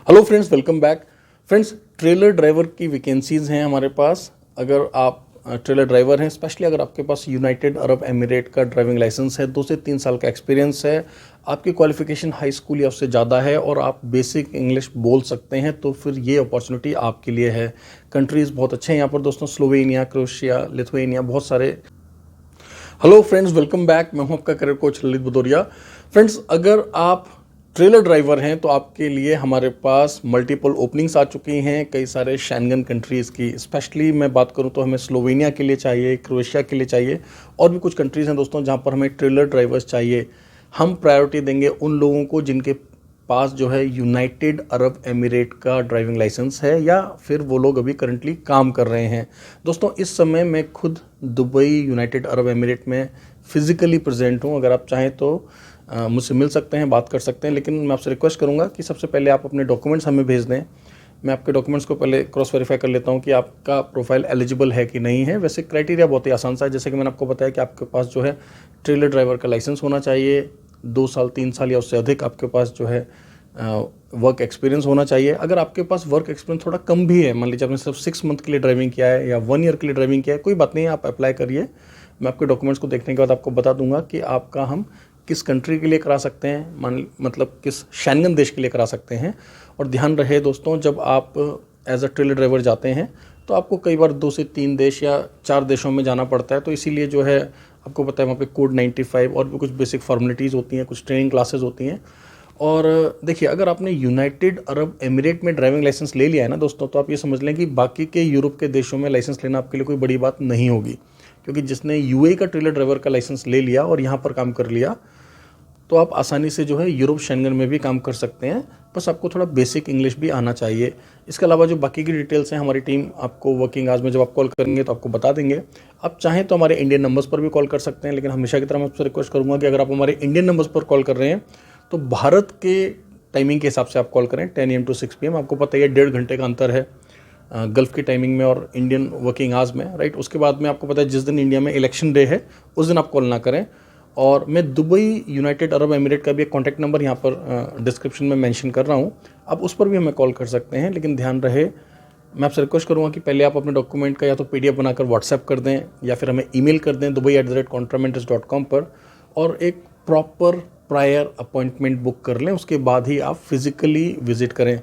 Hello friends, welcome back. Friends, trailer driver की vacancies हैं हमारे पास। अगर आप ट्रेलर ड्राइवर हैं, स्पेशली अगर आपके पास यूनाइटेड अरब एमिरेट का ड्राइविंग लाइसेंस है, 2 से 3 साल का एक्सपीरियंस है, आपकी क्वालिफिकेशन हाई स्कूल या उससे ज़्यादा है और आप बेसिक इंग्लिश बोल सकते हैं, तो फिर ये अपॉर्चुनिटी आपके लिए है। कंट्रीज़ बहुत अच्छे हैं यहाँ पर दोस्तों, स्लोवेनिया, क्रोएशिया, लिथुआनिया, बहुत सारे। Hello friends, welcome back. मैं हूं आपका career coach Lalit Bhadauria. Friends, अगर आप ट्रेलर ड्राइवर हैं तो आपके लिए हमारे पास मल्टीपल ओपनिंग्स आ चुकी हैं कई सारे शेंगन कंट्रीज़ की। स्पेशली मैं बात करूं तो हमें स्लोवेनिया के लिए चाहिए, क्रोएशिया के लिए चाहिए, और भी कुछ कंट्रीज़ हैं दोस्तों जहां पर हमें ट्रेलर ड्राइवर्स चाहिए। हम प्रायोरिटी देंगे उन लोगों को जिनके पास जो है यूनाइटेड अरब एमिरेट का ड्राइविंग लाइसेंस है या फिर वो लोग अभी करंटली काम कर रहे हैं। दोस्तों, इस समय मैं खुद दुबई यूनाइटेड अरब एमिरेट में फ़िज़िकली प्रेजेंट हूँ। अगर आप चाहें तो मुझसे मिल सकते हैं, बात कर सकते हैं, लेकिन मैं आपसे रिक्वेस्ट करूंगा कि सबसे पहले आप अपने डॉक्यूमेंट्स हमें भेज दें। मैं आपके डॉक्यूमेंट्स को पहले क्रॉस वेरीफाई कर लेता हूं कि आपका प्रोफाइल एलिजिबल है कि नहीं है। वैसे क्राइटेरिया बहुत ही आसान सा है, जैसे कि मैंने आपको बताया कि आपके पास जो है ट्रेलर ड्राइवर का लाइसेंस होना चाहिए, 2 साल 3 साल या उससे अधिक आपके पास जो है वर्क एक्सपीरियंस होना चाहिए। अगर आपके पास वर्क एक्सपीरियंस थोड़ा कम भी है, मान लीजिए आपने सिर्फ 6 मंथ के लिए ड्राइविंग किया है या 1 ईयर के लिए ड्राइविंग किया है, कोई बात नहीं है, आप अप्लाई करिए। मैं आपके डॉक्यूमेंट्स को देखने के बाद आपको बता दूंगा कि आपका हम किस कंट्री के लिए करा सकते हैं, मतलब किस शेंगन देश के लिए करा सकते हैं। और ध्यान रहे दोस्तों, जब आप एज अ ट्रेलर ड्राइवर जाते हैं तो आपको कई बार 2 से 3 देश या 4 देशों में जाना पड़ता है, तो इसीलिए जो है आपको पता है वहाँ पे कोड 95 और भी कुछ बेसिक फॉर्मेलिटीज़ होती हैं, कुछ ट्रेनिंग क्लासेस होती हैं। और देखिए, अगर आपने यूनाइटेड अरब एमिरेट में ड्राइविंग लाइसेंस ले लिया है ना दोस्तों, तो आप ये समझ लें कि बाकी के यूरोप के देशों में लाइसेंस लेना आपके लिए कोई बड़ी बात नहीं होगी, क्योंकि जिसने यूएई का ट्रेलर ड्राइवर का लाइसेंस ले लिया और यहाँ पर काम कर लिया, तो आप आसानी से जो है यूरोप शेंगन में भी काम कर सकते हैं। बस आपको थोड़ा बेसिक इंग्लिश भी आना चाहिए। इसके अलावा जो बाकी की डिटेल्स हैं, हमारी टीम आपको वर्किंग आवर्स में जब आप कॉल करेंगे तो आपको बता देंगे। आप चाहें तो हमारे इंडियन नंबर्स पर भी कॉल कर सकते हैं, लेकिन हमेशा की तरह मैं आपसे रिक्वेस्ट करूँगा कि अगर आप हमारे इंडियन नंबर्स पर कॉल कर रहे हैं तो भारत के टाइमिंग के हिसाब से आप कॉल करें, 10 AM to 6 PM। आपको पता है 1.5 घंटे का अंतर है गल्फ़ की टाइमिंग में और इंडियन वर्किंग आवर्स में, राइट। उसके बाद में आपको पता है जिस दिन इंडिया में इलेक्शन डे है उस दिन आप कॉल ना करें। और मैं दुबई यूनाइटेड अरब एमिरेट का भी एक कॉन्टैक्ट नंबर यहाँ पर डिस्क्रिप्शन में मेंशन कर रहा हूँ, आप उस पर भी हमें कॉल कर सकते हैं। लेकिन ध्यान रहे, मैं आपसे रिक्वेस्ट करूँगा कि पहले आप अपने डॉक्यूमेंट का या तो PDF बनाकर व्हाट्सएप कर दें या फिर हमें ईमेल कर दें dubai@contramentis.com पर, और एक प्रॉपर प्रायर अपॉइंटमेंट बुक कर लें। उसके बाद ही आप फिज़िकली विज़िट करें।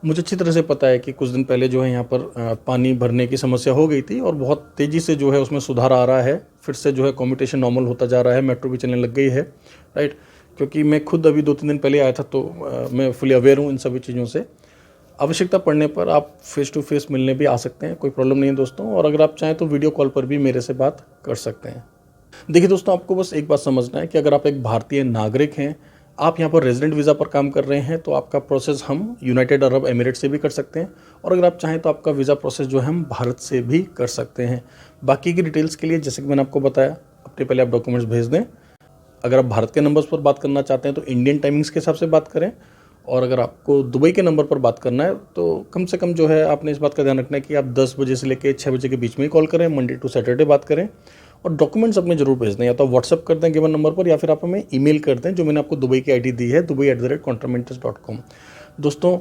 मुझे अच्छी तरह से पता है कि कुछ दिन पहले जो है यहाँ पर पानी भरने की समस्या हो गई थी और बहुत तेज़ी से जो है उसमें सुधार आ रहा है। फिर से जो है कम्यूटेशन नॉर्मल होता जा रहा है, मेट्रो भी चलने लग गई है, राइट। क्योंकि मैं खुद अभी 2-3 दिन पहले आया था, तो मैं फुली अवेयर हूँ इन सभी चीज़ों से। आवश्यकता पड़ने पर आप फेस टू फेस मिलने भी आ सकते हैं, कोई प्रॉब्लम नहीं है दोस्तों। और अगर आप चाहें तो वीडियो कॉल पर भी मेरे से बात कर सकते हैं। देखिए दोस्तों, आपको बस एक बात समझना है कि अगर आप एक भारतीय नागरिक हैं, आप यहाँ पर रेजिडेंट वीज़ा पर काम कर रहे हैं, तो आपका प्रोसेस हम यूनाइटेड अरब एमिरेट से भी कर सकते हैं, और अगर आप चाहें तो आपका वीज़ा प्रोसेस जो है हम भारत से भी कर सकते हैं। बाकी की डिटेल्स के लिए, जैसे कि मैंने आपको बताया, अपने पहले आप डॉक्यूमेंट्स भेज दें। अगर आप भारत के नंबर्स पर बात करना चाहते हैं तो इंडियन टाइमिंग्स के हिसाब से बात करें, और अगर आपको दुबई के नंबर पर बात करना है तो कम से कम जो है आपने इस बात का ध्यान रखना है कि आप 10 बजे से लेकर 6 बजे के बीच में ही कॉल करें, मंडे टू सैटरडे बात करें। और डॉक्यूमेंट्स अपने जरूर भेज दें, या तो व्हाट्सअप कर दें गिवन नंबर पर, या फिर आप हमें ईमेल कर दें, जो मैंने आपको दुबई की ID दी है, dubai@contramentis.com। दोस्तों,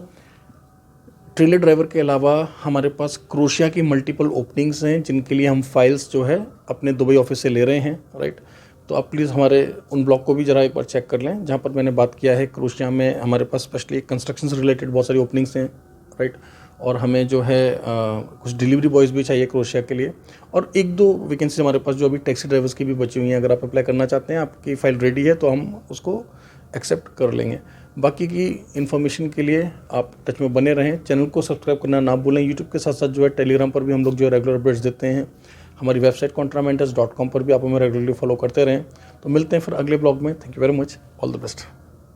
ट्रेलर ड्राइवर के अलावा हमारे पास क्रोएशिया की मल्टीपल ओपनिंग्स हैं, जिनके लिए हम फाइल्स जो है अपने दुबई ऑफिस से ले रहे हैं, राइट। तो आप प्लीज़ हमारे उन ब्लॉग को भी ज़रा एक बार चेक कर लें, जहाँ पर मैंने बात किया है। क्रोएशिया में हमारे पास स्पेशली कंस्ट्रक्शन से रिलेटेड बहुत सारी ओपनिंग्स हैं, राइट। और हमें जो है कुछ डिलीवरी बॉयज़ भी चाहिए क्रोएशिया के लिए, और 1-2 वैकेंसी हमारे पास जो अभी टैक्सी ड्राइवर्स की भी बची हुई हैं। अगर आप अप्लाई करना चाहते हैं, आपकी फ़ाइल रेडी है, तो हम उसको एक्सेप्ट कर लेंगे। बाकी की इन्फॉर्मेशन के लिए आप टच में बने रहें, चैनल को सब्सक्राइब करना ना भूलें। यूट्यूब के साथ साथ जो है टेलीग्राम पर भी हम लोग जो है रेगुलर अपडेट्स देते हैं। हमारी वेबसाइट contramentis.com पर भी आप हमें रेगुलरली फॉलो करते रहें। तो मिलते हैं फिर अगले ब्लॉग में। Thank you very much, all the best.